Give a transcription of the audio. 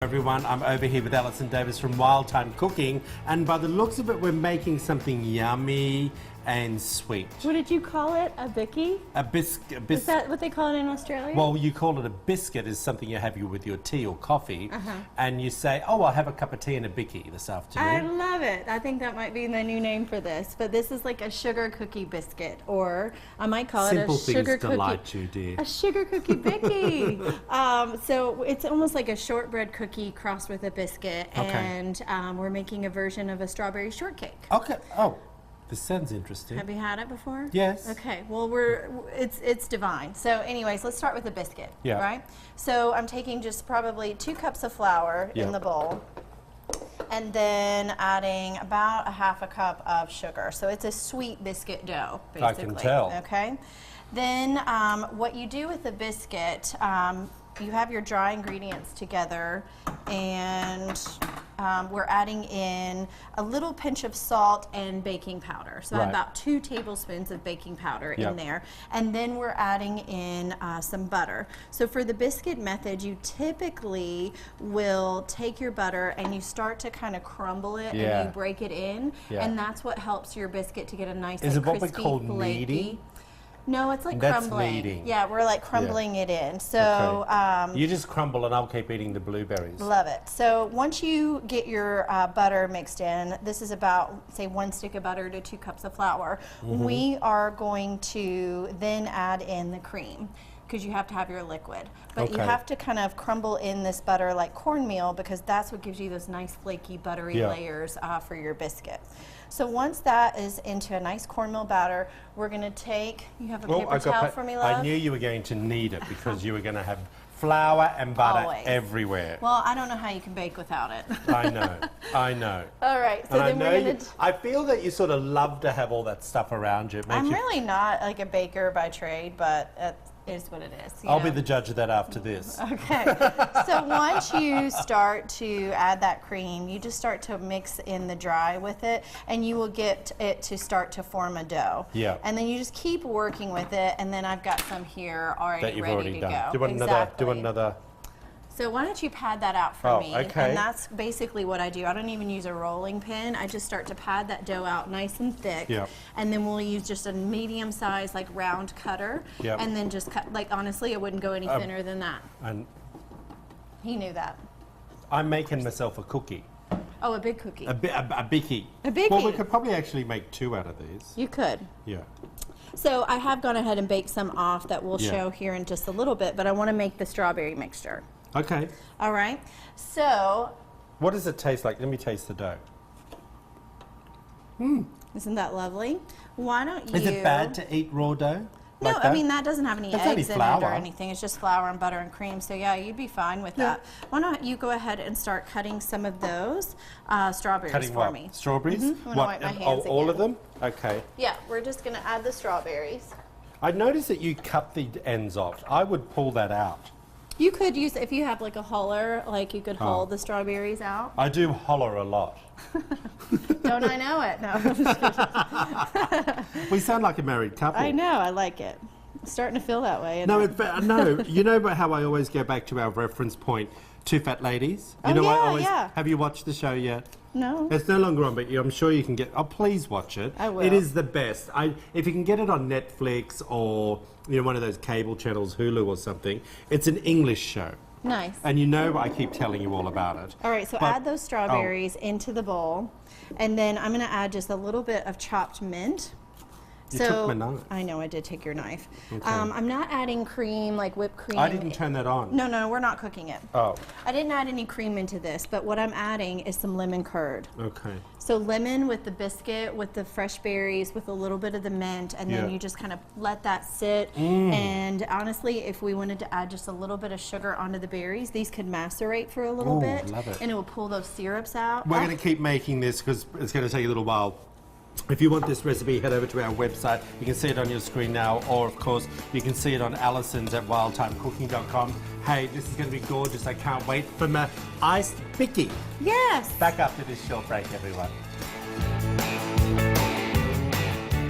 everyone. I'm over here with Alison Davis from Wild Time Cooking, and by the looks of it, we're making something yummy and sweet. What did you call it? A bicky? A biscuit. Is that what they call it in Australia? Well, you call it a biscuit is something you have with your tea or coffee, and you say, oh, I'll have a cup of tea and a bicky this afternoon. I love it. I think that might be the new name for this, but this is like a sugar cookie biscuit, or I might call it a sugar cookie. Delight you, dear. A sugar cookie bicky. So it's almost like a shortbread cookie crossed with a biscuit, and we're making a version of a strawberry shortcake. Okay. Oh. This sounds interesting. Have you had it before? Yes. Okay. Well, it's divine. So, anyways, let's start with the biscuit. Yeah. Right. So I'm taking just probably 2 cups of flour in the bowl, and then adding about a half a cup of sugar. So it's a sweet biscuit dough, basically. I can tell. Okay. Then what you do with the biscuit, you have your dry ingredients together, and we're adding in a little pinch of salt and baking powder. So about 2 tablespoons of baking powder in there. And then we're adding in some butter. So for the biscuit method, you typically will take your butter and you start to kind of crumble it and you break it in. And that's what helps your biscuit to get a nice, Is it what we crispy, call flaky. kneading? No, it's like That's crumbling. kneading. Yeah, we're like crumbling it in. So you just crumble and I'll keep eating the blueberries. love it. So once you get your butter mixed in, this is about, say, 1 stick of butter to 2 cups of flour. We are going to then add in the cream, because you have to have your liquid. But you have to kind of crumble in this butter like cornmeal, because that's what gives you those nice flaky buttery layers for your biscuit. So once that is into a nice cornmeal batter, we're going to take, you have a paper towel for me, love? I knew you were going to need it because you were going to have flour and butter everywhere. Well, I don't know how you can bake without it. I know, I know. All right, so then we're going to... I feel that you sort of love to have all that stuff around you. I'm really not like a baker by trade, but it is what it is. I'll be the judge of that after this. Okay. So once you start to add that cream, you just start to mix in the dry with it, and you will get it to start to form a dough. Yeah. And then you just keep working with it, and then I've got some here already that you've ready already to done. go. Do you want another? So why don't you pad that out for me? Okay. And that's basically what I do. I don't even use a rolling pin. I just start to pad that dough out nice and thick. Yeah. And then we'll use just a medium size, like, round cutter. Yeah. And then just cut, like, honestly, it wouldn't go any thinner than that. And he knew that. I'm making myself a cookie. Oh, a big cookie. A bicky. A bicky. Well, we could probably actually make 2 out of these. You could. Yeah. So I have gone ahead and baked some off that we'll show here in just a little bit, but I want to make the strawberry mixture. Okay. All right. So. What does it taste like? Let me taste the dough. Isn't that lovely? Why don't you... Is it bad to eat raw dough? No, like I mean, that doesn't have any eggs in it or flour. anything. It's just flour and butter and cream. So, yeah, you'd be fine with that. Why don't you go ahead and start cutting some of those strawberries for me? Strawberries? I'm gonna wipe my hands all again. of them? Okay. Yeah, we're just going to add the strawberries. I noticed that you cut the ends off. I would pull that out. You could use, if you have like a huller, like you could hull the strawberries out. I do holler a lot. Don't I know it? No. We sound like a married couple. I know, I like it. It's starting to feel that way. No, no. You know how I always go back to our reference point, Two Fat Ladies? You know, have you watched the show yet? No. It's no longer on, but I'm sure you can get... Oh, please watch it. I will. It is the best. If you can get it on Netflix or, you know, one of those cable channels, Hulu or something, it's an English show. Nice. And you know I keep telling you all about it. All right, so add those strawberries into the bowl, and then I'm going to add just a little bit of chopped mint. You took my knife. I know, I did take your knife. Okay. I'm not adding cream, like whipped cream. I didn't turn that on. No, we're not cooking it. Oh. I didn't add any cream into this, but what I'm adding is some lemon curd. Okay. So lemon with the biscuit, with the fresh berries, with a little bit of the mint, and then you just kind of let that sit. And honestly, if we wanted to add just a little bit of sugar onto the berries, these could macerate for a little bit. Love it. And it will pull those syrups out. We're going to keep making this because it's going to take a little while. If you want this recipe, head over to our website. You can see it on your screen now, or of course, you can see it on Alison's at wildtimecooking.com. Hey, this is going to be gorgeous. I can't wait for my iced bicky. Yes. Back after this short break, everyone.